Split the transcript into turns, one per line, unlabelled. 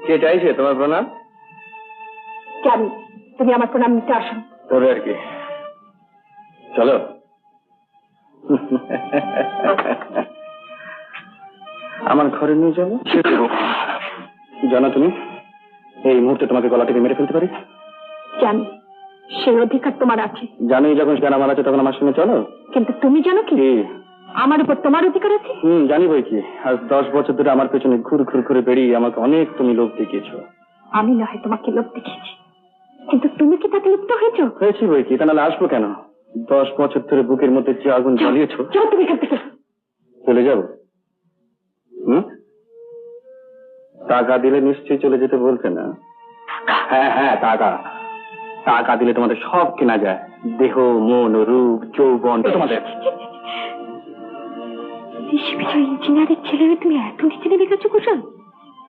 কে চাইছে তোমার প্রণাম?
জানি তুমি আমার প্রণাম নিতে আসো।
তবে আর কি, চলো। আমার ঘরে নিয়ে যাবো। জানো তুমি এই মুহূর্তে তোমাকে গলা থেকে মেরে ফেলতে পারি।
জানি সেই অধিকার তোমার আছে।
জানি যখন সেখানে আমার আছে তখন আমার সঙ্গে চলো।
কিন্তু তুমি জানো কি আমার উপর তোমার অধিকার আছে?
জানি বই কি। আজ 10 বছর ধরে আমার পেছনে ঘুর ঘুর করে বেরিয়ে আমাকে অনেক তুমি লোভ দেখিয়েছো।
আমি না হয় তোমাকে লোভ দেখিয়েছি, কিন্তু তুমি কি তাতে লিপ্ত হয়েছো?
হয়েছি বই কি, তা নাহলে আসবো কেন? 10 বছর ধরে বুকের মধ্যে যে আগুন জ্বালিয়েছো।
যাও তুমি এখান থেকে।
চলে যাবো? টাকা দিলে নিশ্চয়ই চলে যেতে বলছে না? হ্যাঁ হ্যাঁ, টাকা। টাকা দিলে তোমাদের সব কেনা যায়, দেহ, মন, রূপ, যৌবন তোমাদের।
ইঞ্জিনিয়ারের ছেলে তুমি এত নিচে নেমে গেছো কুশল?